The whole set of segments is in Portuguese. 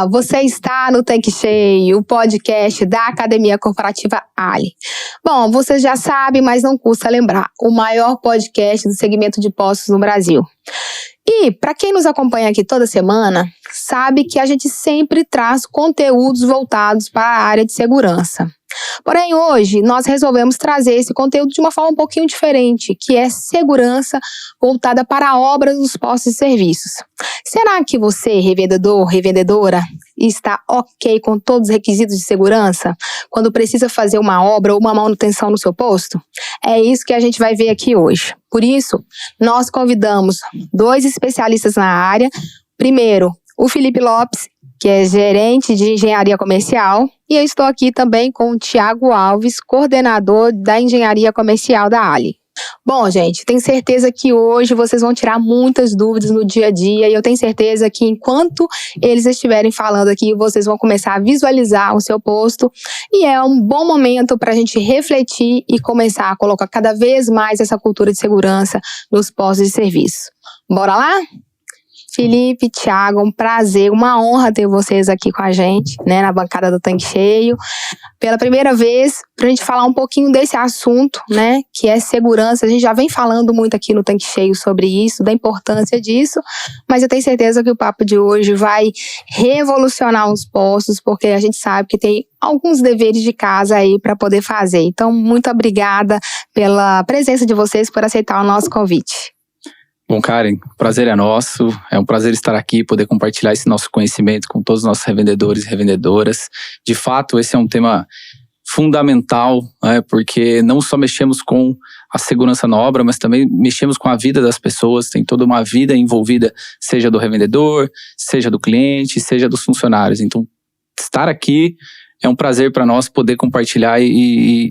Olá, você está no Tanque Cheio, o podcast da Academia Corporativa Ali. Bom, você já sabe, mas não custa lembrar, o maior podcast do segmento de postos no Brasil. E, para quem nos acompanha aqui toda semana, sabe que a gente sempre traz conteúdos voltados para a área de segurança. Porém, hoje, nós resolvemos trazer esse conteúdo de uma forma um pouquinho diferente, que é segurança voltada para obras dos postos de serviços. Será que você, revendedor, revendedora, está ok com todos os requisitos de segurança quando precisa fazer uma obra ou uma manutenção no seu posto? É isso que a gente vai ver aqui hoje. Por isso, nós convidamos 2 especialistas na área. Primeiro, o Felipe Lopes, que é gerente de engenharia comercial, e eu estou aqui também com o Thiago Alves, coordenador da engenharia comercial da Ali. Bom, gente, tenho certeza que hoje vocês vão tirar muitas dúvidas no dia a dia e eu tenho certeza que enquanto eles estiverem falando aqui, vocês vão começar a visualizar o seu posto e é um bom momento para a gente refletir e começar a colocar cada vez mais essa cultura de segurança nos postos de serviço. Bora lá? Felipe, Thiago, um prazer, uma honra ter vocês aqui com a gente, né, na bancada do Tanque Cheio. Pela primeira vez, para a gente falar um pouquinho desse assunto, né, que é segurança. A gente já vem falando muito aqui no Tanque Cheio sobre isso, da importância disso, mas eu tenho certeza que o papo de hoje vai revolucionar os postos, porque a gente sabe que tem alguns deveres de casa aí para poder fazer. Então, muito obrigada pela presença de vocês, por aceitar o nosso convite. Bom, Karen, o prazer é nosso, é um prazer estar aqui e poder compartilhar esse nosso conhecimento com todos os nossos revendedores e revendedoras. De fato, esse é um tema fundamental, né, porque não só mexemos com a segurança na obra, mas também mexemos com a vida das pessoas, tem toda uma vida envolvida, seja do revendedor, seja do cliente, seja dos funcionários. Então, estar aqui é um prazer para nós poder compartilhar e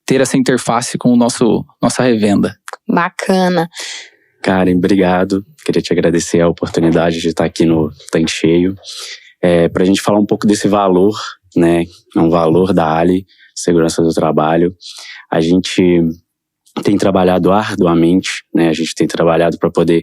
ter essa interface com nossa revenda. Bacana. Karen, obrigado. Queria te agradecer a oportunidade de estar aqui no Tanque Cheio. Para a gente falar um pouco desse valor, né? É um valor da Ali, segurança do trabalho. A gente tem trabalhado arduamente, né? A gente tem trabalhado para poder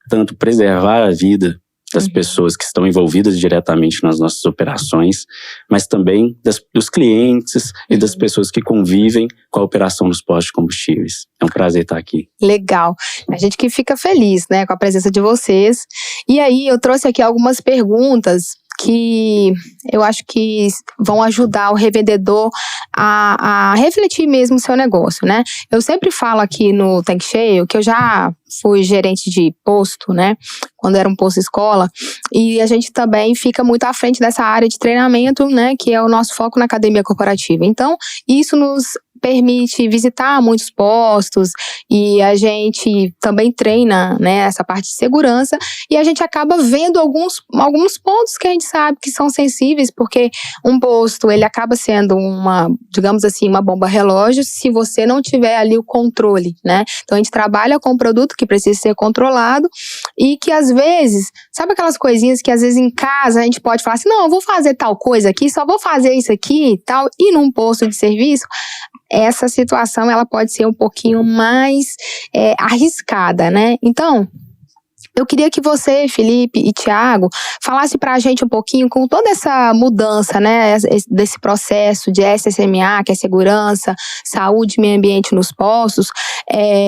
tanto preservar a vida das pessoas que estão envolvidas diretamente nas nossas operações, mas também dos clientes e das pessoas que convivem com a operação dos postos de combustíveis. É um prazer estar aqui. Legal. A gente que fica feliz, né, com a presença de vocês. E aí, eu trouxe aqui algumas perguntas que eu acho que vão ajudar o revendedor a refletir mesmo o seu negócio, né? Eu sempre falo aqui no Tanque Cheio que eu já fui gerente de posto, né? Quando era um posto escola, e a gente também fica muito à frente dessa área de treinamento, né? Que é o nosso foco na academia corporativa. Então, isso nos permite visitar muitos postos e a gente também treina, né, essa parte de segurança e a gente acaba vendo alguns pontos que a gente sabe que são sensíveis, porque um posto, ele acaba sendo digamos assim, uma bomba relógio se você não tiver ali o controle, né? Então a gente trabalha com um produto que precisa ser controlado e que às vezes, sabe aquelas coisinhas que às vezes em casa a gente pode falar assim, não, eu vou fazer tal coisa aqui, só vou fazer isso aqui e tal, e num posto de serviço, essa situação ela pode ser um pouquinho mais arriscada, né? Então, eu queria que você, Felipe e Thiago, falasse para a gente um pouquinho com toda essa mudança, né, desse processo de SSMA, que é segurança, saúde e meio ambiente nos postos,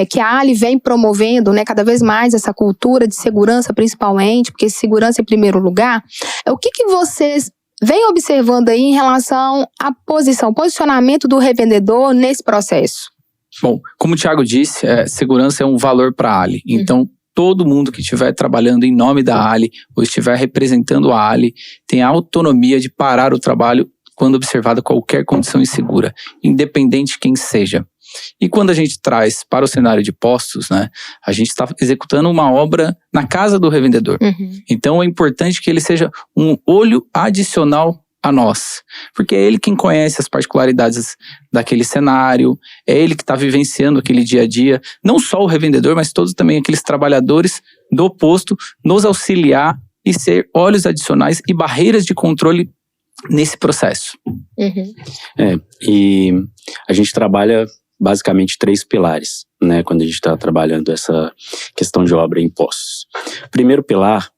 que a Ali vem promovendo, né, cada vez mais essa cultura de segurança, principalmente, porque segurança em primeiro lugar. O que vocês vem observando aí em relação à posicionamento do revendedor nesse processo? Bom, como o Thiago disse, segurança é um valor para a Ali. Então, todo mundo que estiver trabalhando em nome da Ali ou estiver representando a Ali tem a autonomia de parar o trabalho quando observada qualquer condição insegura, independente de quem seja. E quando a gente traz para o cenário de postos, né, a gente está executando uma obra na casa do revendedor. Então é importante que ele seja um olho adicional a nós, porque é ele quem conhece as particularidades daquele cenário, é ele que está vivenciando aquele dia a dia, não só o revendedor, mas todos também aqueles trabalhadores do posto, nos auxiliar e ser olhos adicionais e barreiras de controle nesse processo. E a gente trabalha basicamente 3 pilares, né, quando a gente está trabalhando essa questão de obra em postos. O primeiro pilar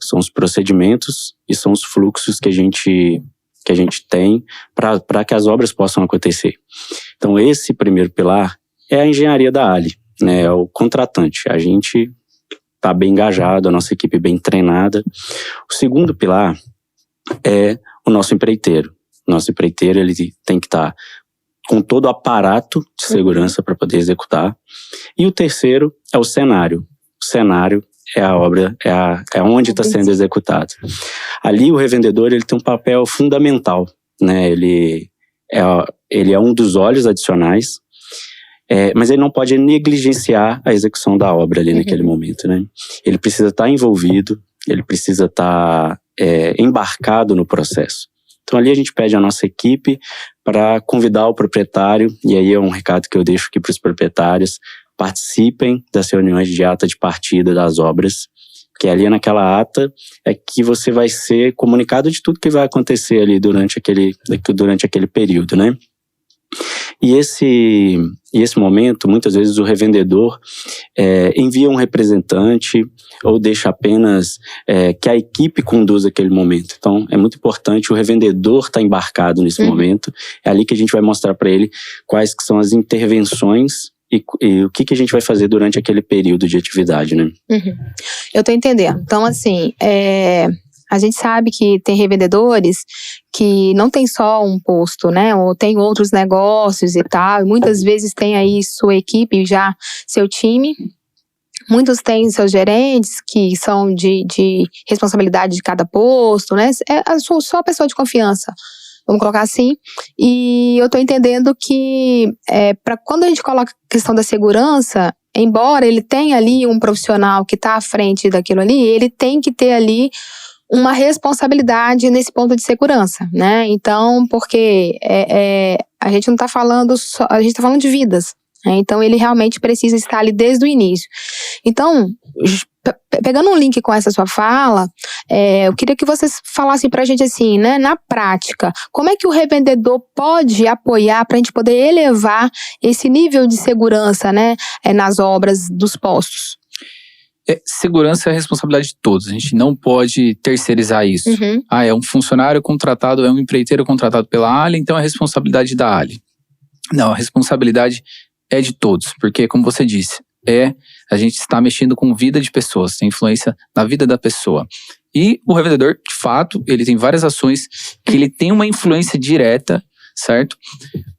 são os procedimentos e são os fluxos que a gente tem para que as obras possam acontecer. Então, esse primeiro pilar é a engenharia da Ali, né? É o contratante. A gente está bem engajado, a nossa equipe bem treinada. O segundo pilar é o nosso empreiteiro. O nosso empreiteiro, ele tem que estar com todo o aparato de segurança para poder executar. E o terceiro é o cenário. O cenário é a obra, é onde está sendo executado. Ali o revendedor, ele tem um papel fundamental, né? Ele é um dos olhos adicionais, mas ele não pode negligenciar a execução da obra ali naquele momento, né? Ele precisa estar envolvido, ele precisa estar embarcado no processo. Então ali a gente pede a nossa equipe para convidar o proprietário, e aí é um recado que eu deixo aqui para os proprietários: participem das reuniões de ata de partida das obras, que ali naquela ata é que você vai ser comunicado de tudo que vai acontecer ali durante aquele período, né? E esse momento, muitas vezes o revendedor envia um representante ou deixa apenas que a equipe conduza aquele momento. Então, é muito importante o revendedor estar embarcado nesse momento. É ali que a gente vai mostrar para ele quais que são as intervenções e o que a gente vai fazer durante aquele período de atividade, né? Eu tô entendendo. Então, assim, a gente sabe que tem revendedores que não tem só um posto, né? Ou tem outros negócios e tal. E muitas vezes tem aí sua equipe já, seu time. Muitos têm seus gerentes que são de responsabilidade de cada posto, né? Só a pessoa de confiança, vamos colocar assim. E eu tô entendendo que para quando a gente coloca a questão da segurança, embora ele tenha ali um profissional que está à frente daquilo ali, ele tem que ter ali uma responsabilidade nesse ponto de segurança, né? Então, porque a gente não está falando só, a gente está falando de vidas, né? Então ele realmente precisa estar ali desde o início. Então, pegando um link com essa sua fala, eu queria que vocês falassem pra gente assim, né, na prática, como é que o revendedor pode apoiar para a gente poder elevar esse nível de segurança, né, nas obras dos postos? Segurança é a responsabilidade de todos. A gente não pode terceirizar isso. É um funcionário contratado, é um empreiteiro contratado pela Ali, então é responsabilidade da Ali. Não, a responsabilidade é de todos, porque, como você disse, a gente está mexendo com vida de pessoas, tem influência na vida da pessoa. E o revendedor, de fato, ele tem várias ações que ele tem uma influência direta, certo?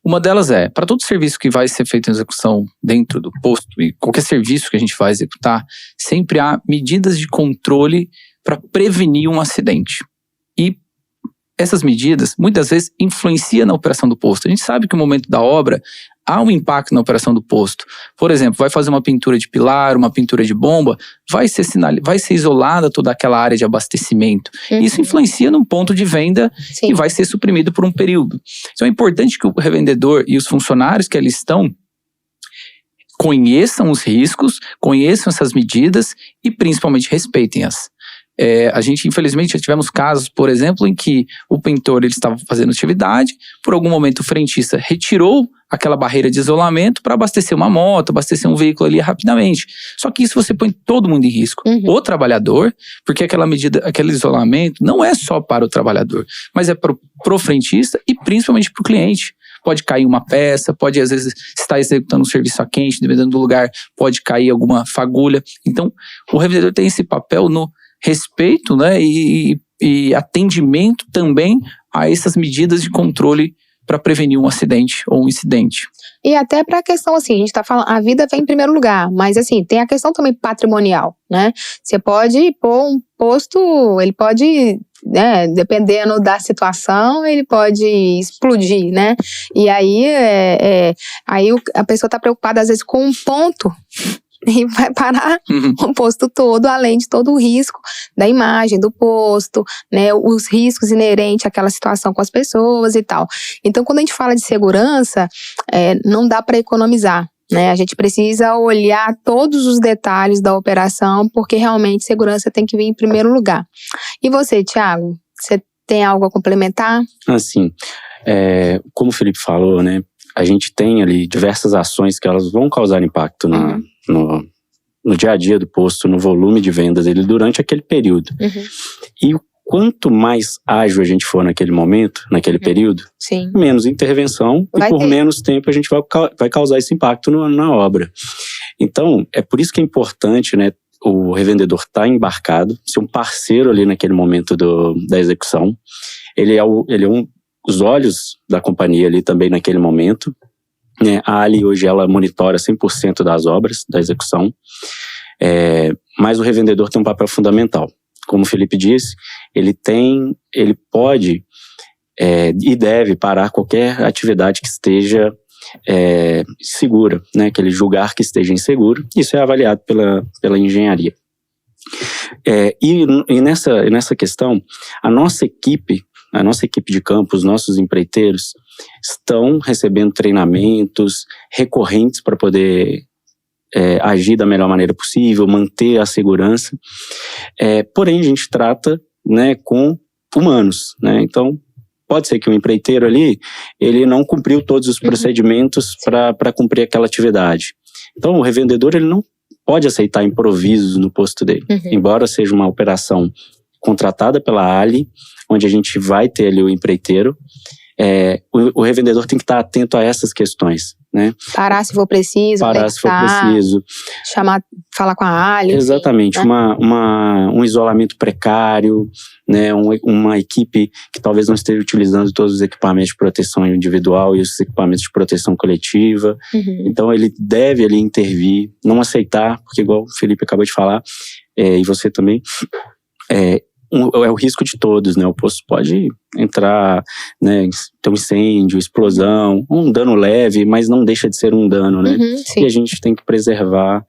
Uma delas para todo serviço que vai ser feito em execução dentro do posto, e qualquer serviço que a gente vai executar, sempre há medidas de controle para prevenir um acidente. E essas medidas, muitas vezes, influenciam na operação do posto. A gente sabe que no momento da obra, há um impacto na operação do posto. Por exemplo, vai fazer uma pintura de pilar, uma pintura de bomba, vai ser isolada toda aquela área de abastecimento. Isso influencia num ponto de venda que vai ser suprimido por um período. Então é importante que o revendedor e os funcionários que ali estão conheçam os riscos, conheçam essas medidas e principalmente respeitem-as. A gente, infelizmente, já tivemos casos, por exemplo, em que o pintor ele estava fazendo atividade, por algum momento o frentista retirou aquela barreira de isolamento para abastecer uma moto, abastecer um veículo ali rapidamente. Só que isso você põe todo mundo em risco. O trabalhador, porque aquela medida, aquele isolamento não é só para o trabalhador, mas é pro frentista e principalmente para o cliente. Pode cair uma peça, pode às vezes estar executando um serviço a quente, dependendo do lugar, pode cair alguma fagulha. Então, o revendedor tem esse papel no respeito, né, e atendimento também a essas medidas de controle para prevenir um acidente ou um incidente. E até para a questão assim, a gente está falando, a vida vem em primeiro lugar, mas assim, tem a questão também patrimonial, né? Você pode pôr um posto, ele pode, né, dependendo da situação, ele pode explodir, né? E aí, aí a pessoa está preocupada às vezes com um ponto e vai parar o posto todo, além de todo o risco da imagem do posto, né, os riscos inerentes àquela situação com as pessoas e tal. Então, quando a gente fala de segurança, não dá para economizar, né? A gente precisa olhar todos os detalhes da operação, porque realmente segurança tem que vir em primeiro lugar. E você, Thiago, você tem algo a complementar? Assim, como o Felipe falou, né, a gente tem ali diversas ações que elas vão causar impacto no dia a dia do posto, no volume de vendas dele durante aquele período. E quanto mais ágil a gente for naquele momento, naquele período, Sim. menos intervenção e por menos tempo a gente vai causar esse impacto na obra. Então, é por isso que é importante, né, o revendedor estar embarcado, ser um parceiro ali naquele momento da execução. Ele é os olhos da companhia ali também naquele momento. A Ali hoje ela monitora 100% das obras, da execução, mas o revendedor tem um papel fundamental. Como o Felipe disse, ele pode e deve parar qualquer atividade que esteja segura, né, que ele julgar que esteja inseguro. Isso é avaliado pela engenharia. E nessa questão, a nossa equipe de campo, os nossos empreiteiros, estão recebendo treinamentos recorrentes para poder agir da melhor maneira possível, manter a segurança. Porém, a gente trata, né, com humanos, né? Então, pode ser que o empreiteiro ali, ele não cumpriu todos os procedimentos para cumprir aquela atividade. Então, o revendedor, ele não pode aceitar improvisos no posto dele. Embora seja uma operação contratada pela Ali, onde a gente vai ter ali o empreiteiro, o revendedor tem que estar atento a essas questões, né? Parar se for preciso. Falar com a Ali. Exatamente, enfim, né? Um isolamento precário, né? Uma equipe que talvez não esteja utilizando todos os equipamentos de proteção individual e os equipamentos de proteção coletiva. Então ele deve ali intervir, não aceitar, porque igual o Felipe acabou de falar, e você também, é o risco de todos, né? O posto pode entrar, né, ter um incêndio, explosão, um dano leve, mas não deixa de ser um dano, né? E a gente tem que preservar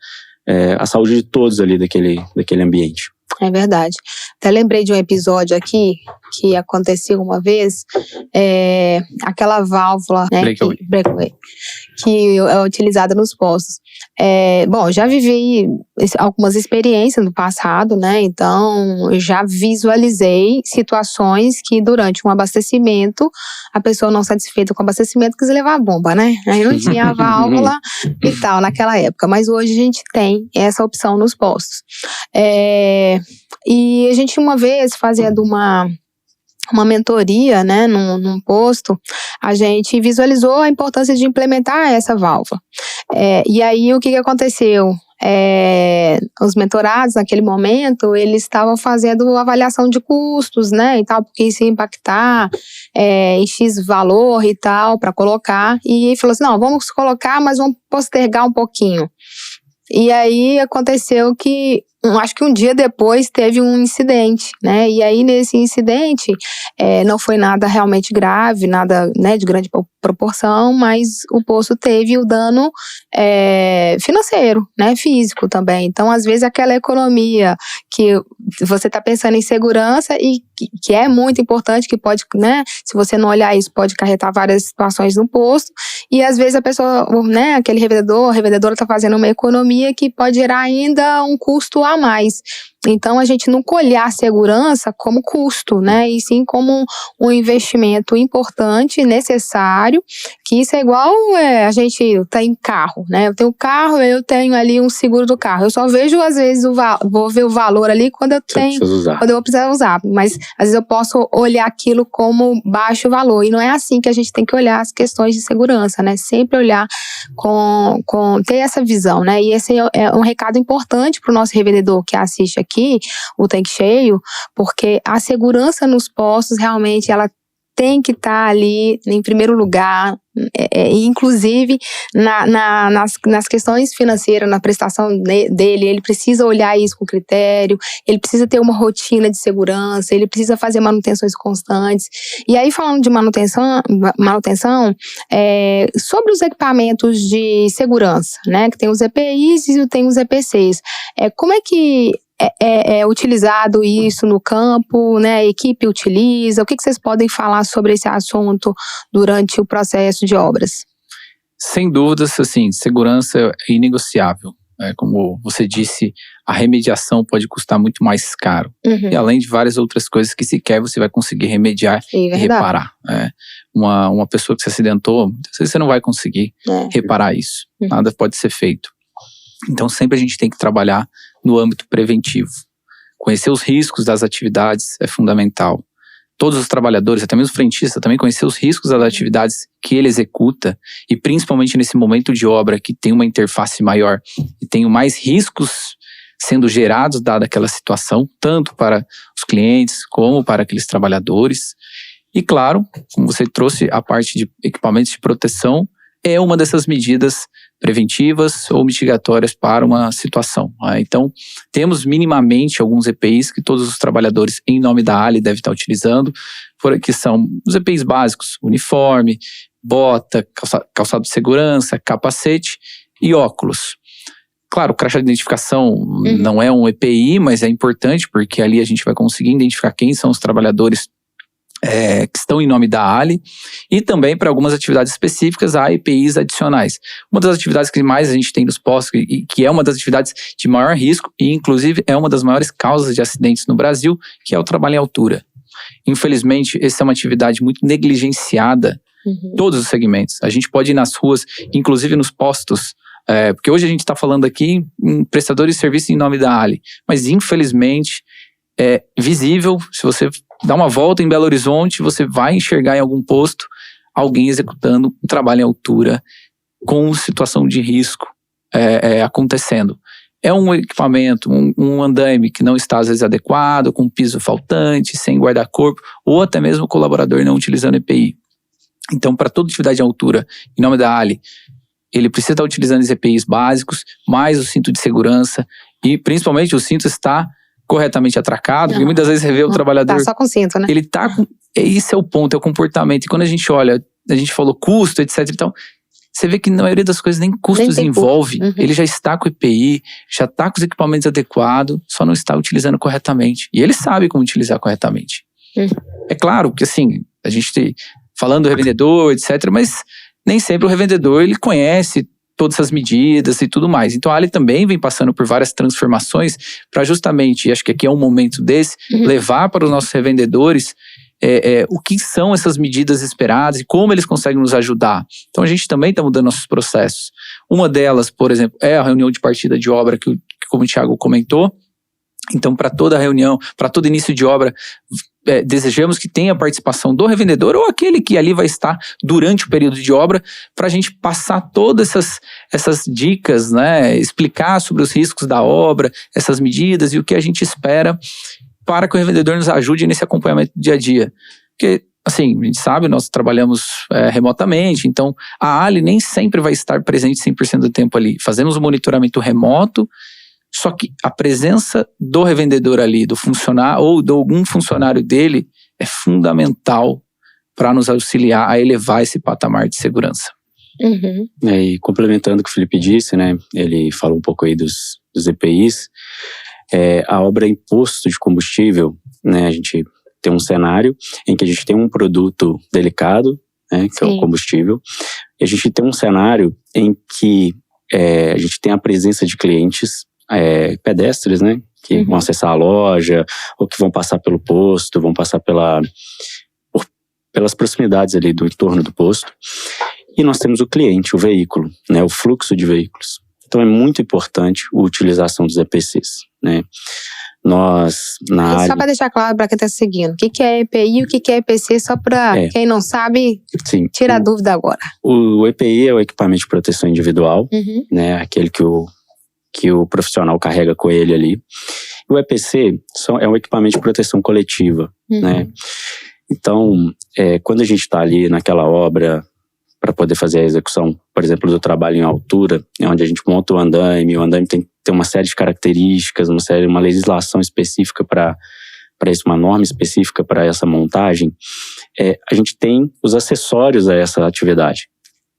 a saúde de todos ali daquele ambiente. É verdade. Até lembrei de um episódio aqui que aconteceu uma vez, aquela válvula, né, breakaway, que é utilizada nos postos. Bom, já vivi algumas experiências no passado, né? Então, já visualizei situações que durante um abastecimento, a pessoa não satisfeita com o abastecimento quis levar a bomba, né? Aí não tinha a válvula e tal naquela época. Mas hoje a gente tem essa opção nos postos. E a gente uma vez fazendo uma mentoria, né, num posto, a gente visualizou a importância de implementar essa válvula. E aí, o que aconteceu? Os mentorados, naquele momento, eles estavam fazendo avaliação de custos, né, e tal, porque isso ia impactar em X valor e tal, para colocar. E falou assim, não, vamos colocar, mas vamos postergar um pouquinho. E aí, aconteceu que acho que um dia depois teve um incidente, né? E aí nesse incidente não foi nada realmente grave, nada, né, de grande proporção, mas o posto teve o dano financeiro, né, físico também. Então, às vezes, aquela economia que você está pensando em segurança e que é muito importante, que pode, né, se você não olhar isso, pode acarretar várias situações no posto. E às vezes a pessoa, né, aquele revendedora está fazendo uma economia que pode gerar ainda um custo a mais. Então, a gente não olhar a segurança como custo, né? E sim como um investimento importante, necessário, que isso é igual a gente tem carro, né? Eu tenho carro, eu tenho ali um seguro do carro. Eu só vejo, às vezes, vou ver o valor ali quando eu vou precisar usar. Mas, às vezes, eu posso olhar aquilo como baixo valor. E não é assim que a gente tem que olhar as questões de segurança, né? Sempre olhar ter essa visão, né? E esse é um recado importante para o nosso revendedor que assiste aqui, o Tanque Cheio, porque a segurança nos postos realmente ela tem que estar ali em primeiro lugar, inclusive nas questões financeiras, na prestação dele, ele precisa olhar isso com critério, ele precisa ter uma rotina de segurança, ele precisa fazer manutenções constantes. E aí, falando de manutenção, sobre os equipamentos de segurança, né, que tem os EPIs e tem os EPCs, como é que é utilizado isso no campo, né? A equipe utiliza? O que vocês podem falar sobre esse assunto durante o processo de obras? Sem dúvidas, assim, segurança é inegociável. Como você disse, a remediação pode custar muito mais caro. E além de várias outras coisas que sequer você vai conseguir remediar e reparar. Uma pessoa que se acidentou, muitas vezes você não vai conseguir reparar isso. Nada pode ser feito. Então sempre a gente tem que trabalhar no âmbito preventivo. Conhecer os riscos das atividades é fundamental. Todos os trabalhadores, até mesmo o frentista, também conhecer os riscos das atividades que ele executa, e principalmente nesse momento de obra que tem uma interface maior e tem mais riscos sendo gerados dada aquela situação, tanto para os clientes como para aqueles trabalhadores. E claro, como você trouxe, a parte de equipamentos de proteção é uma dessas medidas preventivas ou mitigatórias para uma situação. Então, temos minimamente alguns EPIs que todos os trabalhadores em nome da ALI devem estar utilizando, que são os EPIs básicos: uniforme, bota, calçado de segurança, capacete e óculos. Claro, o crachá de identificação não é um EPI, mas é importante porque ali a gente vai conseguir identificar quem são os trabalhadores que estão em nome da ALI, e também para algumas atividades específicas há EPIs adicionais. Uma das atividades que mais a gente tem nos postos, e que é uma das atividades de maior risco, e inclusive é uma das maiores causas de acidentes no Brasil, que é o trabalho em altura. Infelizmente, essa é uma atividade muito negligenciada em todos os segmentos. A gente pode ir nas ruas, inclusive nos postos, porque hoje a gente está falando aqui em prestadores de serviço em nome da ALI, mas infelizmente é visível. Se você dá uma volta em Belo Horizonte, você vai enxergar em algum posto alguém executando um trabalho em altura com situação de risco acontecendo. É um equipamento, um andaime que não está às vezes adequado, com piso faltante, sem guarda-corpo, ou até mesmo o colaborador não utilizando EPI. Então, para toda atividade em altura, em nome da ALI, ele precisa estar utilizando os EPIs básicos, mais o cinto de segurança, e principalmente o cinto está corretamente atracado, porque muitas vezes você vê o trabalhador... Tá só com cinto, né? Ele tá com... Esse é o ponto, é o comportamento. E quando a gente olha, a gente falou custo, etc. Então, você vê que na maioria das coisas nem custos envolve. Ele já está com o EPI, já está com os equipamentos adequados, só não está utilizando corretamente. E ele sabe como utilizar corretamente. É claro que assim, a gente falando do revendedor, etc. Mas nem sempre o revendedor ele conhece todas essas medidas e tudo mais. Então a ALI também vem passando por várias transformações para justamente, e acho que aqui é um momento desse, levar para os nossos revendedores o que são essas medidas esperadas e como eles conseguem nos ajudar. Então a gente também está mudando nossos processos. Uma delas, por exemplo, é a reunião de partida de obra que como o Thiago comentou. Então para toda reunião, para todo início de obra, desejamos que tenha a participação do revendedor ou aquele que ali vai estar durante o período de obra, para a gente passar todas essas dicas, né, explicar sobre os riscos da obra, essas medidas e o que a gente espera para que o revendedor nos ajude nesse acompanhamento do dia a dia. Porque, assim, a gente sabe, nós trabalhamos remotamente, então a ALI nem sempre vai estar presente 100% do tempo ali. Fazemos o monitoramento remoto, só que a presença do revendedor ali, do funcionário ou de algum funcionário dele é fundamental para nos auxiliar a elevar esse patamar de segurança. E complementando o que o Felipe disse, né, ele falou um pouco aí dos EPIs, a obra imposto de combustível, né, a gente tem um cenário em que a gente tem um produto delicado, né, que é o combustível, e a gente tem um cenário em que a gente tem a presença de clientes pedestres, né, que vão acessar a loja, ou que vão passar pelo posto, vão passar pelas proximidades ali do entorno do posto. E nós temos o cliente, o veículo, né, o fluxo de veículos. Então é muito importante a utilização dos EPCs, né. Nós, na área... Só para deixar claro para quem está seguindo, o que é EPI e o que é EPC, só para quem não sabe, tira a dúvida agora. O EPI é o equipamento de proteção individual, né, aquele que o profissional carrega com ele ali. O EPC é um equipamento de proteção coletiva, né? Então, quando a gente está ali naquela obra para poder fazer a execução, por exemplo, do trabalho em altura, onde a gente monta o andaime tem que ter uma série de características, uma legislação específica para isso, uma norma específica para essa montagem, a gente tem os acessórios a essa atividade,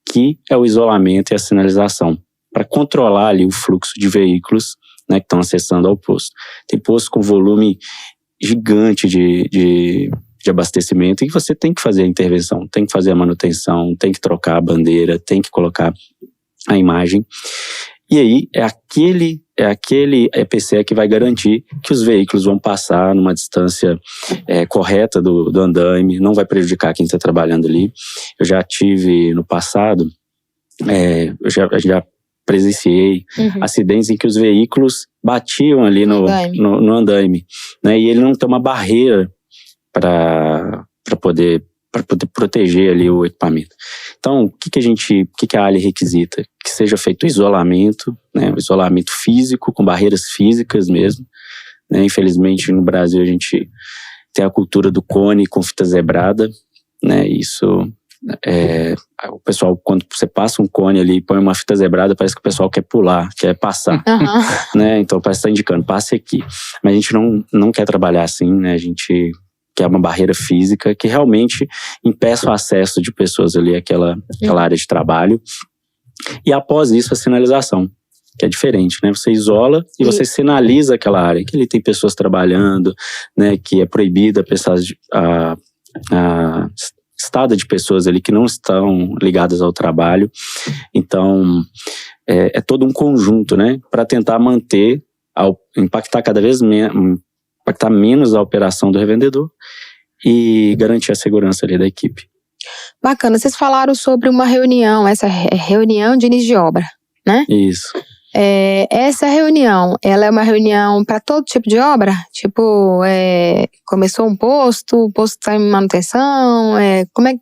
que é o isolamento e a sinalização, para controlar ali o fluxo de veículos, né, que estão acessando ao posto. Tem posto com volume gigante de abastecimento e você tem que fazer a intervenção, tem que fazer a manutenção, tem que trocar a bandeira, tem que colocar a imagem. E aí é aquele EPC que vai garantir que os veículos vão passar numa distância correta do andaime, não vai prejudicar quem está trabalhando ali. Eu já tive no passado, a gente já presenciei acidentes em que os veículos batiam ali no andaime, né? E ele não tem uma barreira para poder proteger ali o equipamento. Então, o que a ALI requisita? Que seja feito isolamento, né? O isolamento físico, com barreiras físicas mesmo, né? Infelizmente, no Brasil, a gente tem a cultura do cone com fita zebrada, né? Isso, o pessoal, quando você passa um cone ali e põe uma fita zebrada, parece que o pessoal quer pular, quer passar, né? Então, parece que está indicando, passe aqui. Mas a gente não quer trabalhar assim, né? A gente quer uma barreira física que realmente impeça o acesso de pessoas ali àquela área de trabalho. E após isso, a sinalização, que é diferente, né? Você isola e você sinaliza aquela área, que ali tem pessoas trabalhando, né? Que é proibida a estada de pessoas ali que não estão ligadas ao trabalho. Então, é todo um conjunto, né? Para tentar manter, impactar cada vez impactar menos a operação do revendedor e garantir a segurança ali da equipe. Bacana, vocês falaram sobre uma reunião, essa reunião de início de obra, né? Isso. Essa reunião, ela é uma reunião para todo tipo de obra? Tipo, começou um posto, o posto está em manutenção, como é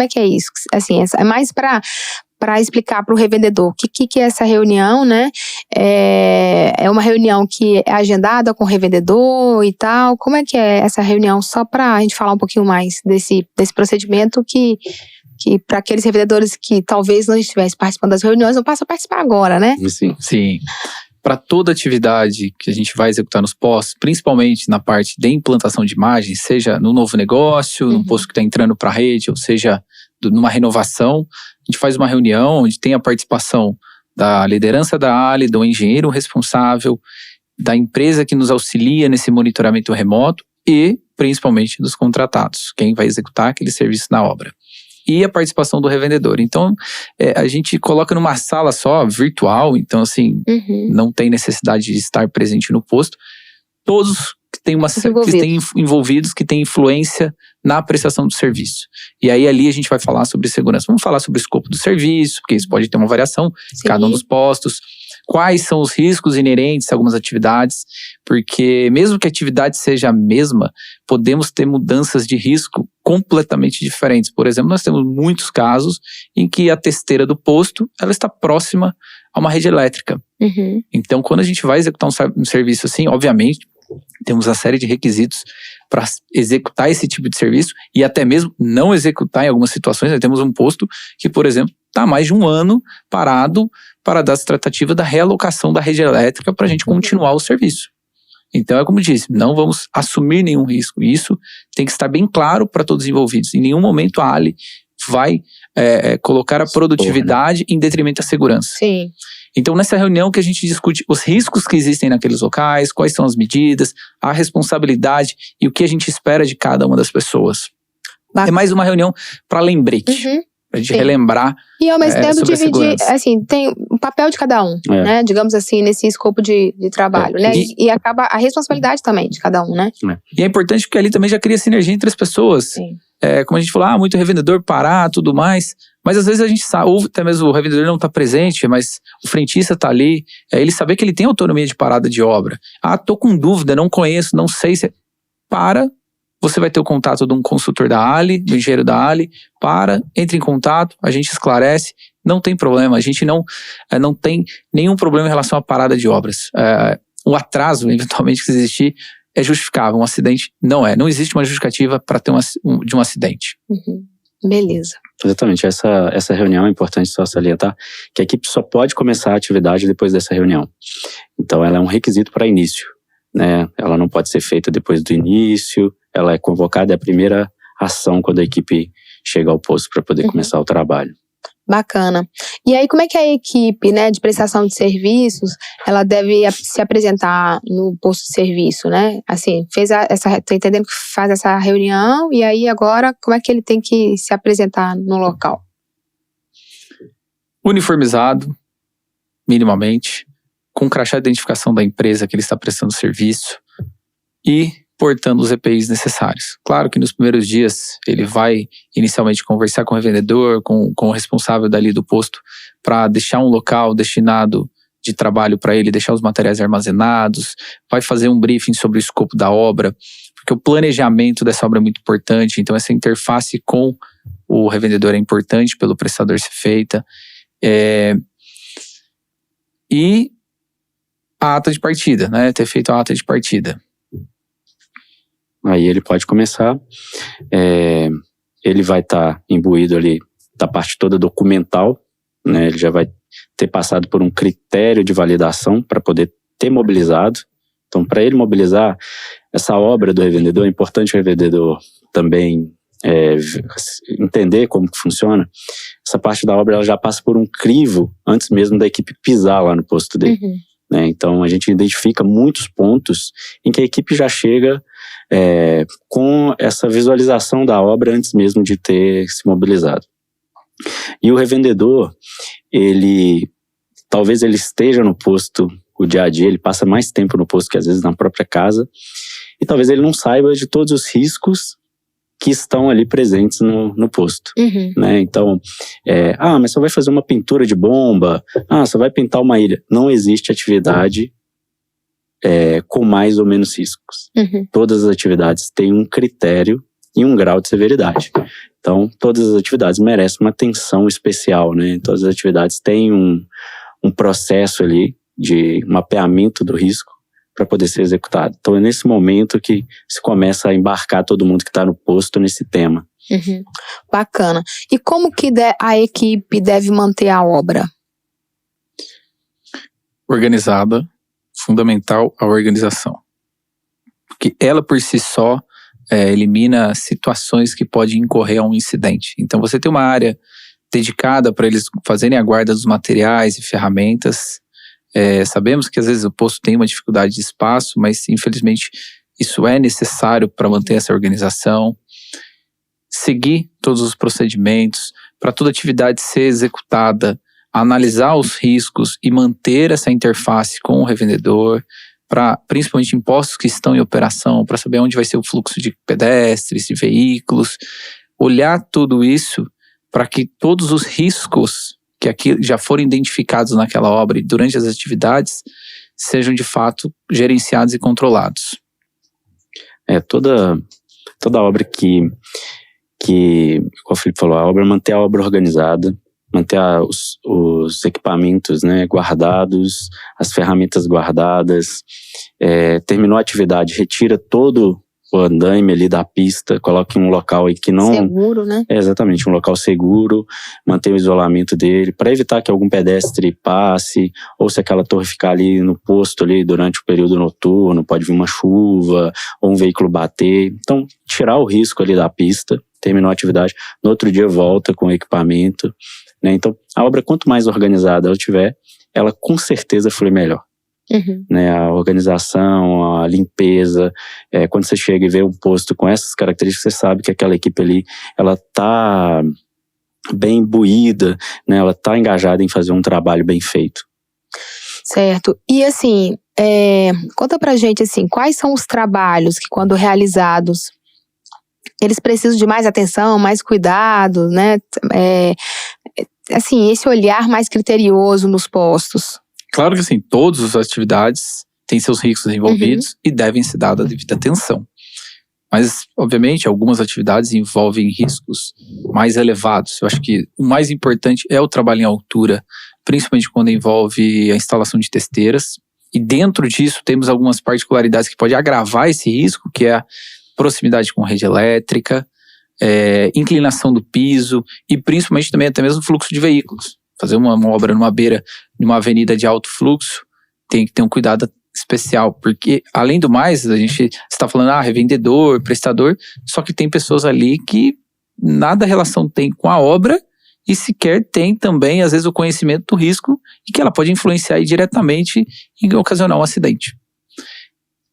que é isso? Assim, é mais para explicar para o revendedor o que é essa reunião, né? É uma reunião que é agendada com o revendedor e tal. Como é que é essa reunião? Só para a gente falar um pouquinho mais desse procedimento que para aqueles revendedores que talvez não estivessem participando das reuniões, não passam a participar agora, né? Sim. Para toda atividade que a gente vai executar nos postos, principalmente na parte de implantação de imagens, seja no novo negócio, num posto que está entrando para a rede, ou seja, numa renovação, a gente faz uma reunião onde tem a participação da liderança da ALI, do engenheiro responsável, da empresa que nos auxilia nesse monitoramento remoto e, principalmente, dos contratados, quem vai executar aquele serviço na obra. E a participação do revendedor. Então, a gente coloca numa sala só, virtual, então assim, não tem necessidade de estar presente no posto. Todos que têm envolvidos, que têm influência na prestação do serviço. E aí ali a gente vai falar sobre segurança. Vamos falar sobre o escopo do serviço, porque isso pode ter uma variação em cada um dos postos. Quais são os riscos inerentes a algumas atividades, porque mesmo que a atividade seja a mesma, podemos ter mudanças de risco completamente diferentes. Por exemplo, nós temos muitos casos em que a testeira do posto ela está próxima a uma rede elétrica. Então, quando a gente vai executar um serviço assim, obviamente, temos uma série de requisitos para executar esse tipo de serviço e até mesmo não executar em algumas situações. Nós temos um posto que, por exemplo, está há mais de um ano parado para dar essa tratativa da realocação da rede elétrica para a gente continuar o serviço. Então, é como disse, não vamos assumir nenhum risco. Isso tem que estar bem claro para todos os envolvidos. Em nenhum momento a ALI vai colocar a produtividade em detrimento da segurança. Sim. Então, nessa reunião que a gente discute os riscos que existem naqueles locais, quais são as medidas, a responsabilidade e o que a gente espera de cada uma das pessoas. É mais uma reunião para lembrete, para a gente relembrar. E ao mesmo tempo dividir, assim, tem o papel de cada um, né? Digamos assim, nesse escopo de trabalho, né? E acaba a responsabilidade também de cada um, né? E é importante porque ali também já cria sinergia entre as pessoas. Sim. Como a gente falou, muito revendedor parar, tudo mais. Mas às vezes a gente sabe, ou até mesmo o revendedor não está presente, mas o frentista está ali, ele saber que ele tem autonomia de parada de obra. Tô com dúvida, não conheço, não sei se... Você vai ter o contato de um consultor da ALI, do engenheiro da ALI, entre em contato, a gente esclarece, não tem problema, a gente não tem nenhum problema em relação à parada de obras. O atraso, eventualmente, que existir, é justificável, um acidente não existe uma justificativa para ter de um acidente. Beleza. Exatamente, essa reunião é importante só salientar que a equipe só pode começar a atividade depois dessa reunião. Então ela é um requisito para início, né? Ela não pode ser feita depois do início, ela é convocada, é a primeira ação quando a equipe chega ao posto para poder começar o trabalho. Bacana. E aí, como é que a equipe, né, de prestação de serviços, ela deve se apresentar no posto de serviço, né? Assim, tô entendendo que faz essa reunião, e aí agora, como é que ele tem que se apresentar no local? Uniformizado, minimamente, com crachá de identificação da empresa que ele está prestando serviço, e portando os EPIs necessários. Claro que nos primeiros dias ele vai inicialmente conversar com o revendedor, com o responsável dali do posto, para deixar um local destinado de trabalho para ele, deixar os materiais armazenados, vai fazer um briefing sobre o escopo da obra, porque o planejamento dessa obra é muito importante, então essa interface com o revendedor é importante pelo prestador ser feita. E a ata de partida, né? Ter feito a ata de partida. Aí ele pode começar, ele vai estar imbuído ali da parte toda documental, né? Ele já vai ter passado por um critério de validação para poder ter mobilizado. Então, para ele mobilizar essa obra do revendedor, é importante o revendedor também entender como que funciona. Essa parte da obra ela já passa por um crivo antes mesmo da equipe pisar lá no posto dele. Né? Então, a gente identifica muitos pontos em que a equipe já chega com essa visualização da obra antes mesmo de ter se mobilizado. E o revendedor, talvez ele esteja no posto o dia a dia, ele passa mais tempo no posto que às vezes na própria casa, e talvez ele não saiba de todos os riscos que estão ali presentes no posto. Né? Então, mas você vai fazer uma pintura de bomba, você vai pintar uma ilha. Não existe atividade com mais ou menos riscos. Todas as atividades têm um critério e um grau de severidade. Então, todas as atividades merecem uma atenção especial, né? Todas as atividades têm um processo ali de mapeamento do risco para poder ser executado. Então, é nesse momento que se começa a embarcar todo mundo que está no posto nesse tema. Bacana. E como que a equipe deve manter a obra? Organizada, fundamental a organização. Porque ela por si só elimina situações que podem incorrer a um incidente. Então você tem uma área dedicada para eles fazerem a guarda dos materiais e ferramentas. Sabemos que às vezes o posto tem uma dificuldade de espaço, mas infelizmente isso é necessário para manter essa organização. Seguir todos os procedimentos para toda atividade ser executada, analisar os riscos e manter essa interface com o revendedor, para principalmente impostos que estão em operação, para saber onde vai ser o fluxo de pedestres, de veículos, olhar tudo isso para que todos os riscos que aqui já foram identificados naquela obra e durante as atividades sejam de fato gerenciados e controlados. Toda obra como o Felipe falou, a obra manter a obra organizada, manter os equipamentos, né, guardados, as ferramentas guardadas, terminou a atividade, retira todo o andaime ali da pista, coloca em um local aí que não... Seguro, né? Exatamente, um local seguro, manter o isolamento dele, para evitar que algum pedestre passe, ou se aquela torre ficar ali no posto ali durante o período noturno, pode vir uma chuva, ou um veículo bater. Então, tirar o risco ali da pista, terminou a atividade, no outro dia volta com o equipamento, né? Então, a obra, quanto mais organizada ela tiver, ela com certeza flui melhor. Né? A organização, a limpeza, quando você chega e vê um posto com essas características, você sabe que aquela equipe ali, ela tá bem imbuída, né? Ela tá engajada em fazer um trabalho bem feito. Certo. E assim, conta pra gente assim, quais são os trabalhos que quando realizados, eles precisam de mais atenção, mais cuidado, né? Assim, esse olhar mais criterioso nos postos. Claro que assim, todas as atividades têm seus riscos envolvidos e devem ser dada a devida atenção. Mas, obviamente, algumas atividades envolvem riscos mais elevados. Eu acho que o mais importante é o trabalho em altura, principalmente quando envolve a instalação de testeiras. E dentro disso temos algumas particularidades que podem agravar esse risco, que é a proximidade com rede elétrica, inclinação do piso e principalmente também até mesmo fluxo de veículos. Fazer uma obra numa beira de uma avenida de alto fluxo tem que ter um cuidado especial, porque além do mais, a gente está falando, revendedor, prestador, só que tem pessoas ali que nada relação tem com a obra e sequer tem também, às vezes, o conhecimento do risco e que ela pode influenciar diretamente e ocasionar um acidente.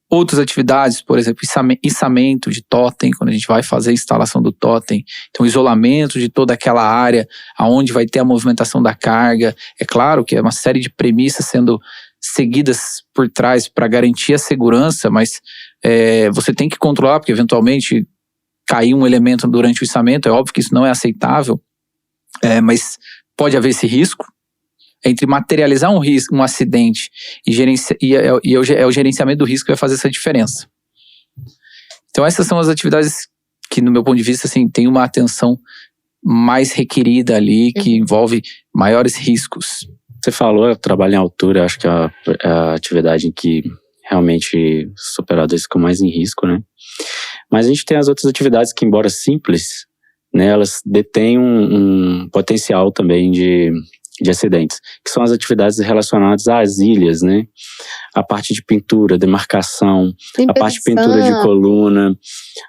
Outras atividades, por exemplo, içamento de totem, quando a gente vai fazer a instalação do totem. Então, isolamento de toda aquela área onde vai ter a movimentação da carga. É claro que é uma série de premissas seguidas por trás para garantir a segurança, mas você tem que controlar, porque eventualmente cair um elemento durante o içamento, é óbvio que isso não é aceitável, mas pode haver esse risco. Entre materializar um risco, um acidente é o gerenciamento do risco que vai fazer essa diferença. Então essas são as atividades que, no meu ponto de vista, assim, tem uma atenção mais requerida ali, que envolve maiores riscos. Você falou, trabalho em altura, acho que é a atividade em que realmente os operadores ficam mais em risco, né? Mas a gente tem as outras atividades que, embora simples, né, elas detêm um potencial também de acidentes, que são as atividades relacionadas às ilhas, né? A parte de pintura, demarcação, a parte de pintura de coluna,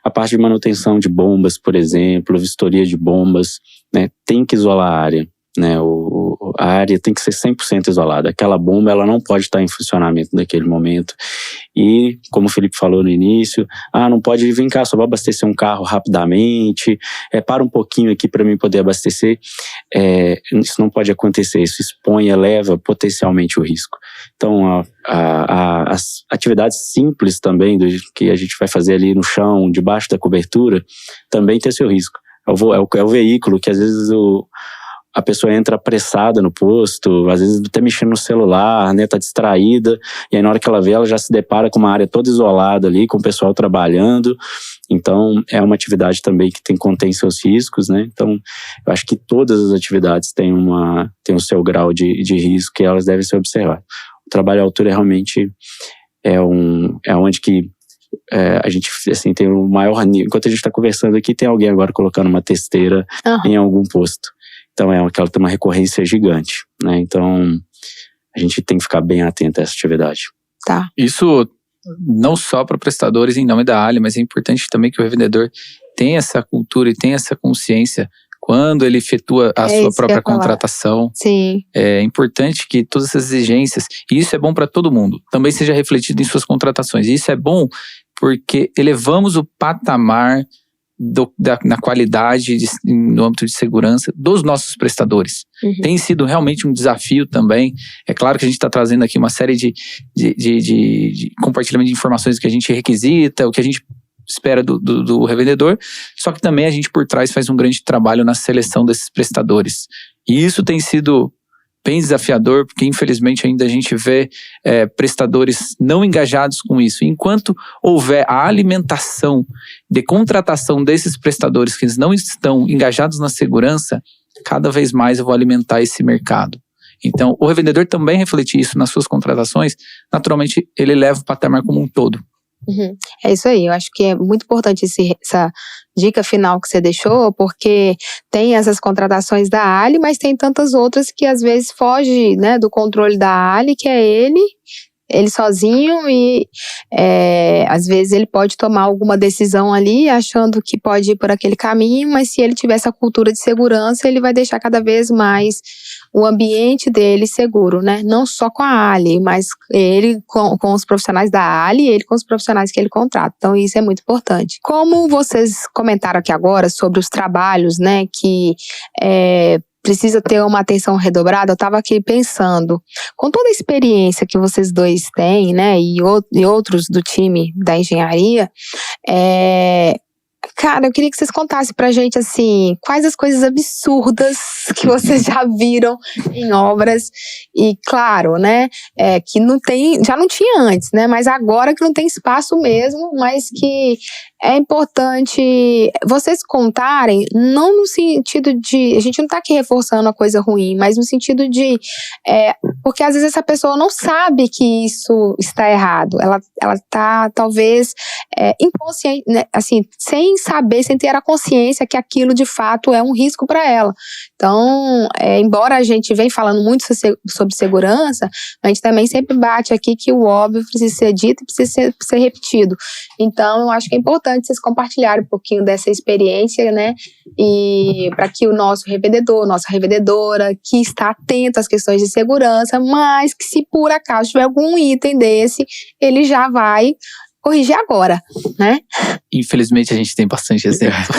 a parte de manutenção de bombas, por exemplo, vistoria de bombas, né? Tem que isolar a área, né? A área tem que ser 100% isolada. Aquela bomba, ela não pode estar em funcionamento naquele momento. E, como o Felipe falou no início, não pode vir cá, só vou abastecer um carro rapidamente, para um pouquinho aqui para mim poder abastecer. Isso não pode acontecer, isso expõe, eleva potencialmente o risco. Então, as atividades simples também, que a gente vai fazer ali no chão, debaixo da cobertura, também tem seu risco. É o veículo que às vezes a pessoa entra apressada no posto, às vezes até mexendo no celular, né, tá distraída, e aí na hora que ela vê, ela já se depara com uma área toda isolada ali, com o pessoal trabalhando. Então, é uma atividade também que contém seus riscos, né? Então, eu acho que todas as atividades têm o seu grau de risco e elas devem ser observadas. O trabalho à altura realmente é onde que a gente, assim, tem o maior nível. Enquanto a gente está conversando aqui, tem alguém agora colocando uma testeira em algum posto. Então, ela tem uma recorrência gigante, né? Então, a gente tem que ficar bem atento a essa atividade. Tá. Isso não só para prestadores em nome da ALI, mas é importante também que o revendedor tenha essa cultura e tenha essa consciência quando ele efetua a sua própria contratação. Sim. É importante que todas essas exigências, e isso é bom para todo mundo, também seja refletido em suas contratações. E isso é bom porque elevamos o patamar na qualidade no âmbito de segurança dos nossos prestadores. Tem sido realmente um desafio também. É claro que a gente está trazendo aqui uma série de compartilhamento de informações que a gente requisita, o que a gente espera do revendedor, só que também a gente por trás faz um grande trabalho na seleção desses prestadores. E isso tem sido bem desafiador, porque infelizmente ainda a gente vê prestadores não engajados com isso. Enquanto houver a alimentação de contratação desses prestadores que eles não estão engajados na segurança, cada vez mais eu vou alimentar esse mercado. Então, o revendedor também refletir isso nas suas contratações, naturalmente ele leva o patamar como um todo. É isso aí, eu acho que é muito importante essa dica final que você deixou, porque tem essas contratações da ALI, mas tem tantas outras que às vezes foge, né, do controle da ALI, que é ele sozinho, e às vezes ele pode tomar alguma decisão ali achando que pode ir por aquele caminho, mas se ele tiver essa cultura de segurança, ele vai deixar cada vez mais o ambiente dele seguro, né? Não só com a ALI, mas ele com os profissionais da ALI e ele com os profissionais que ele contrata. Então isso é muito importante. Como vocês comentaram aqui agora sobre os trabalhos, né, que precisa ter uma atenção redobrada, eu estava aqui pensando, com toda a experiência que vocês dois têm, né, e outros do time da engenharia, cara, eu queria que vocês contassem pra gente, assim, quais as coisas absurdas que vocês já viram em obras. E, claro, né, que não tem, já não tinha antes, né, mas agora que não tem espaço mesmo, mas que é importante vocês contarem, não no sentido de, a gente não tá aqui reforçando a coisa ruim, mas no sentido de, porque às vezes essa pessoa não sabe que isso está errado, ela tá talvez inconsciente, né, assim, sem saber, sem ter a consciência que aquilo de fato é um risco para ela. Então, embora a gente venha falando muito sobre segurança, a gente também sempre bate aqui que o óbvio precisa ser dito e precisa ser repetido. Então, eu acho que é importante vocês compartilharem um pouquinho dessa experiência, né? E para que o nosso revendedor, nossa revendedora, que está atento às questões de segurança, mas que se por acaso tiver algum item desse, ele já vai corrigir agora, né? Infelizmente a gente tem bastante exemplo.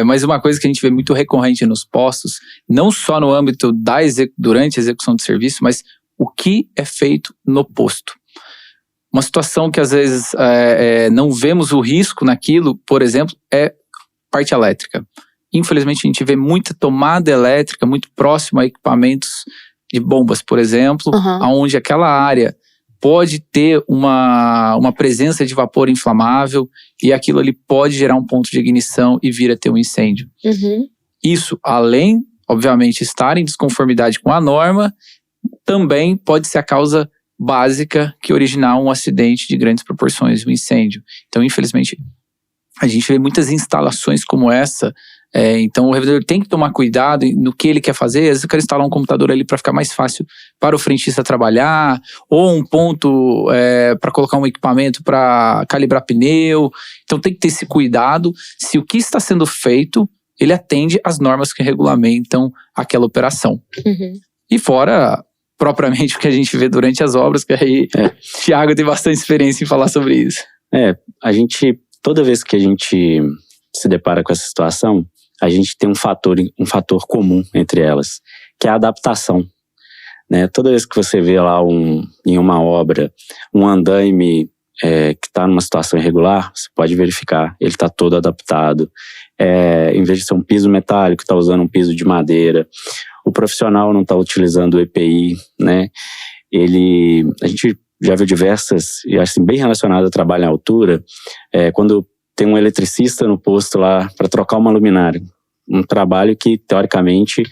Mas uma coisa que a gente vê muito recorrente nos postos, não só no âmbito durante a execução de serviço, mas o que é feito no posto. Uma situação que às vezes não vemos o risco naquilo, por exemplo, é parte elétrica. Infelizmente a gente vê muita tomada elétrica muito próxima a equipamentos de bombas, por exemplo, onde aquela área pode ter uma presença de vapor inflamável e aquilo ali pode gerar um ponto de ignição e vir a ter um incêndio. Isso, além, obviamente, estar em desconformidade com a norma, também pode ser a causa básica que originar um acidente de grandes proporções, um incêndio. Então, infelizmente, a gente vê muitas instalações como essa. Então o revendedor tem que tomar cuidado no que ele quer fazer. Às vezes eu quero instalar um computador ali para ficar mais fácil para o frentista trabalhar, ou um ponto para colocar um equipamento para calibrar pneu. Então tem que ter esse cuidado se o que está sendo feito ele atende às normas que regulamentam aquela operação. E fora propriamente o que a gente vê durante as obras, que aí Thiago tem bastante experiência em falar sobre isso. A gente, toda vez que a gente se depara com essa situação, a gente tem um fator comum entre elas, que é a adaptação. Né? Toda vez que você vê lá em uma obra um andaime que está numa situação irregular, você pode verificar, ele está todo adaptado. Em vez de ser um piso metálico, está usando um piso de madeira. O profissional não está utilizando o EPI, né? A gente já viu diversas, e assim, bem relacionado ao trabalho em altura, quando tem um eletricista no posto lá para trocar uma luminária. Um trabalho que, teoricamente,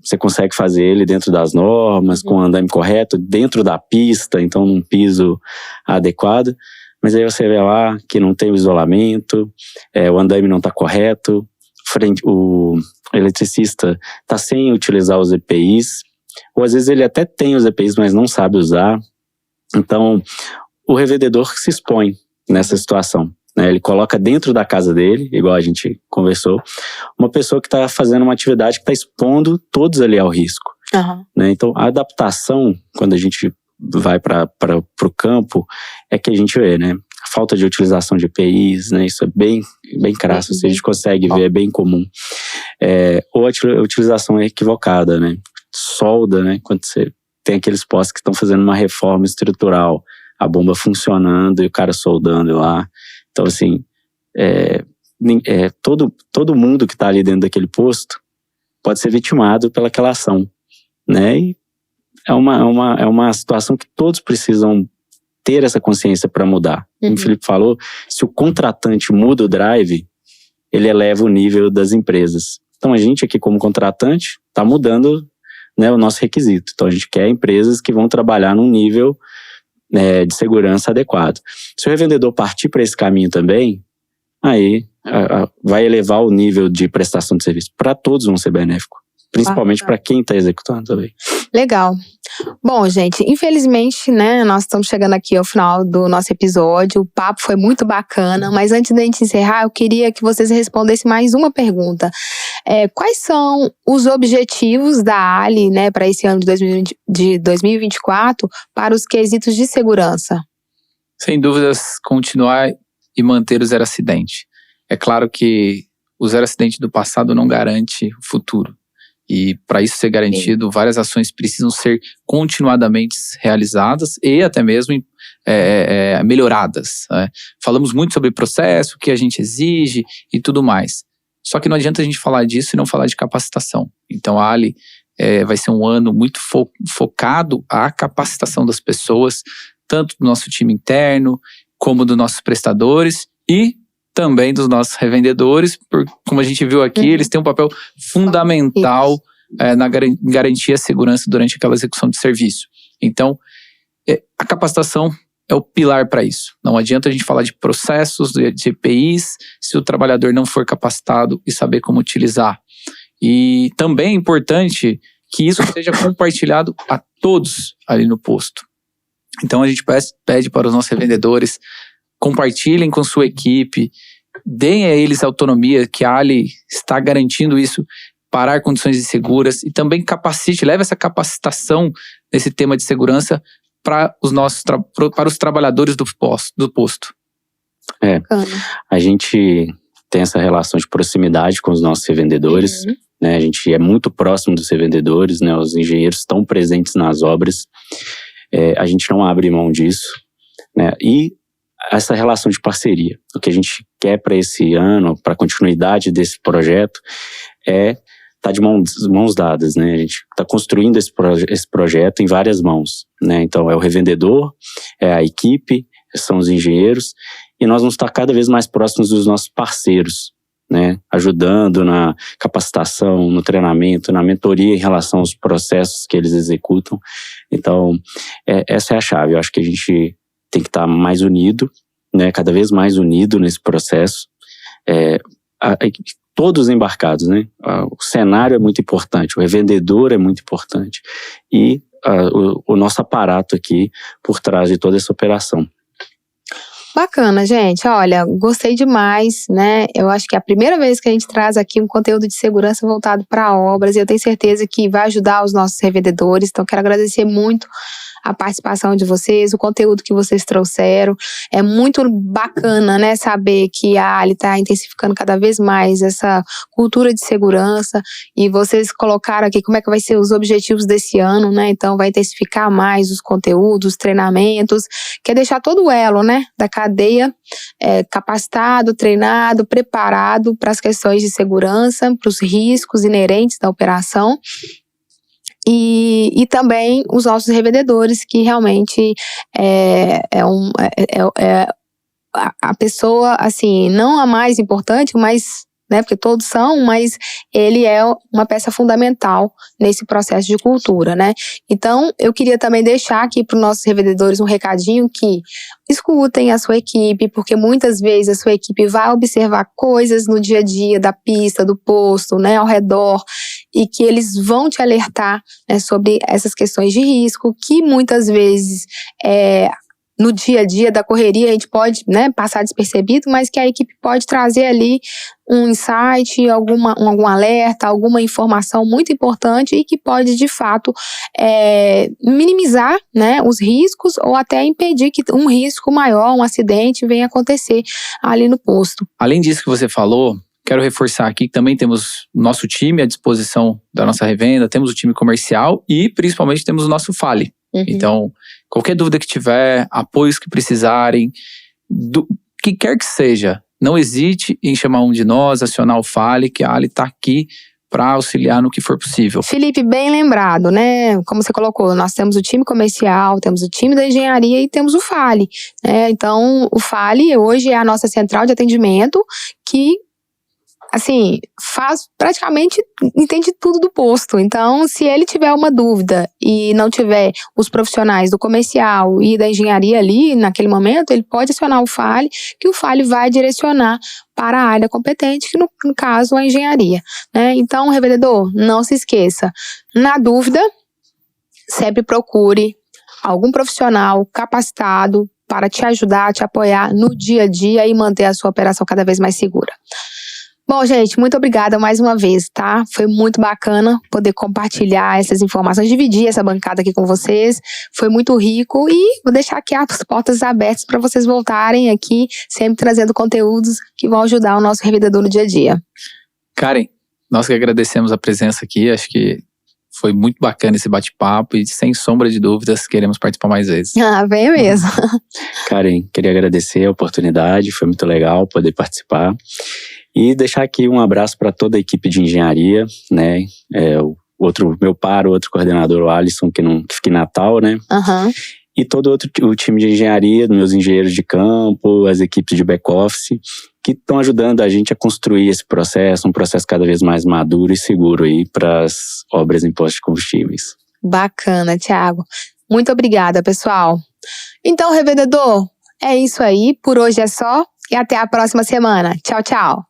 você consegue fazer ele dentro das normas, com o andaime correto, dentro da pista, então num piso adequado. Mas aí você vê lá que não tem o isolamento, o andaime não está correto, o eletricista está sem utilizar os EPIs, ou às vezes ele até tem os EPIs, mas não sabe usar. Então, o revendedor se expõe nessa situação. Né? Ele coloca dentro da casa dele, igual a gente conversou, uma pessoa que está fazendo uma atividade que está expondo todos ali ao risco. Né? Então, a adaptação, quando a gente vai para o campo, é que a gente vê, né? A falta de utilização de EPIs, né? Isso é bem crasso, a gente consegue ver, é bem comum. Ou a utilização equivocada, né? Solda, né? Quando você tem aqueles postos que estão fazendo uma reforma estrutural, a bomba funcionando e o cara soldando lá. Então, assim, todo mundo que está ali dentro daquele posto pode ser vitimado pelaquela ação, né? E é uma situação que todos precisam ter essa consciência para mudar. Como o Felipe falou, se o contratante muda o drive, ele eleva o nível das empresas. Então, a gente aqui como contratante está mudando, né, o nosso requisito. Então, a gente quer empresas que vão trabalhar num nível de segurança adequado. Se o revendedor partir para esse caminho também, aí vai elevar o nível de prestação de serviço. Para todos vão ser benéfico. Principalmente para quem está executando também. Legal. Bom, gente, infelizmente, né, nós estamos chegando aqui ao final do nosso episódio. O papo foi muito bacana, mas antes da gente encerrar, eu queria que vocês respondessem mais uma pergunta. Quais são os objetivos da Ali, né, para esse ano de 2024 para os quesitos de segurança? Sem dúvidas, continuar e manter o zero acidente. É claro que o zero acidente do passado não garante o futuro. E para isso ser garantido, várias ações precisam ser continuadamente realizadas e até mesmo melhoradas. Né? Falamos muito sobre processo, o que a gente exige e tudo mais. Só que não adianta a gente falar disso e não falar de capacitação. Então a Ali vai ser um ano muito focado à capacitação das pessoas, tanto do nosso time interno, como dos nossos prestadores e também dos nossos revendedores, como a gente viu aqui, eles têm um papel fundamental na garantir a segurança durante aquela execução de serviço. Então, a capacitação é o pilar para isso. Não adianta a gente falar de processos, de EPIs, se o trabalhador não for capacitado e saber como utilizar. E também é importante que isso seja compartilhado a todos ali no posto. Então, a gente pede para os nossos revendedores: compartilhem com sua equipe, deem a eles a autonomia, que a Ali está garantindo isso, parar condições inseguras, e também leve essa capacitação nesse tema de segurança para os trabalhadores do posto. A gente tem essa relação de proximidade com os nossos revendedores, né? A gente é muito próximo dos revendedores, né? Os engenheiros estão presentes nas obras. A gente não abre mão disso, né? E essa relação de parceria. O que a gente quer para esse ano, para a continuidade desse projeto, tá de mãos dadas, né? A gente está construindo esse projeto em várias mãos, né? Então, é o revendedor, é a equipe, são os engenheiros, e nós vamos estar cada vez mais próximos dos nossos parceiros, né? Ajudando na capacitação, no treinamento, na mentoria em relação aos processos que eles executam. Então, essa é a chave. Eu acho que a gente tem que estar mais unido, né? Cada vez mais unido nesse processo. Todos embarcados, né? O cenário é muito importante, o revendedor é muito importante e o nosso aparato aqui por trás de toda essa operação. Bacana, gente. Olha, gostei demais, né? Eu acho que é a primeira vez que a gente traz aqui um conteúdo de segurança voltado para obras e eu tenho certeza que vai ajudar os nossos revendedores. Então, quero agradecer muito a participação de vocês, o conteúdo que vocês trouxeram. É muito bacana, né, saber que a Ali está intensificando cada vez mais essa cultura de segurança e vocês colocaram aqui como é que vai ser os objetivos desse ano, né? Então vai intensificar mais os conteúdos, os treinamentos, quer deixar todo o elo, né, da cadeia capacitado, treinado, preparado para as questões de segurança, para os riscos inerentes da operação. E também os nossos revendedores, que realmente a pessoa, assim, não a mais importante, mas, né, porque todos são, mas ele é uma peça fundamental nesse processo de cultura, né? Então, eu queria também deixar aqui para os nossos revendedores um recadinho que escutem a sua equipe, porque muitas vezes a sua equipe vai observar coisas no dia a dia da pista, do posto, né, ao redor, e que eles vão te alertar, né, sobre essas questões de risco, que muitas vezes no dia a dia da correria a gente pode, né, passar despercebido, mas que a equipe pode trazer ali um insight, algum alerta, alguma informação muito importante e que pode, de fato, minimizar, né, os riscos ou até impedir que um risco maior, um acidente, venha acontecer ali no posto. Além disso que você falou, quero reforçar aqui que também temos nosso time à disposição da nossa revenda, temos o time comercial e principalmente temos o nosso FALI. Uhum. Então, qualquer dúvida que tiver, apoios que precisarem, que quer que seja, não hesite em chamar um de nós, acionar o FALI, que a Ali está aqui para auxiliar no que for possível. Felipe, bem lembrado, né? Como você colocou, nós temos o time comercial, temos o time da engenharia e temos o FALI, né? Então, o FALI hoje é a nossa central de atendimento que, assim, praticamente entende tudo do posto. Então, se ele tiver uma dúvida e não tiver os profissionais do comercial e da engenharia ali, naquele momento, ele pode acionar o FALI, que o FALI vai direcionar para a área competente, que no caso é a engenharia, né? Então, revendedor, não se esqueça, na dúvida, sempre procure algum profissional capacitado para te ajudar, te apoiar no dia a dia e manter a sua operação cada vez mais segura. Bom, gente, muito obrigada mais uma vez, tá? Foi muito bacana poder compartilhar essas informações, dividir essa bancada aqui com vocês. Foi muito rico e vou deixar aqui as portas abertas para vocês voltarem aqui, sempre trazendo conteúdos que vão ajudar o nosso revendedor no dia a dia. Karen, nós que agradecemos a presença aqui, acho que foi muito bacana esse bate-papo e sem sombra de dúvidas queremos participar mais vezes. Vem mesmo. Karen, queria agradecer a oportunidade, foi muito legal poder participar. E deixar aqui um abraço para toda a equipe de engenharia, né? Outro coordenador, o Alisson, que fica em Natal, né? Uhum. E todo o time de engenharia, meus engenheiros de campo, as equipes de back-office, que estão ajudando a gente a construir esse processo, um processo cada vez mais maduro e seguro aí para as obras em postos de combustíveis. Bacana, Thiago. Muito obrigada, pessoal. Então, revendedor, é isso aí. Por hoje é só. E até a próxima semana. Tchau, tchau.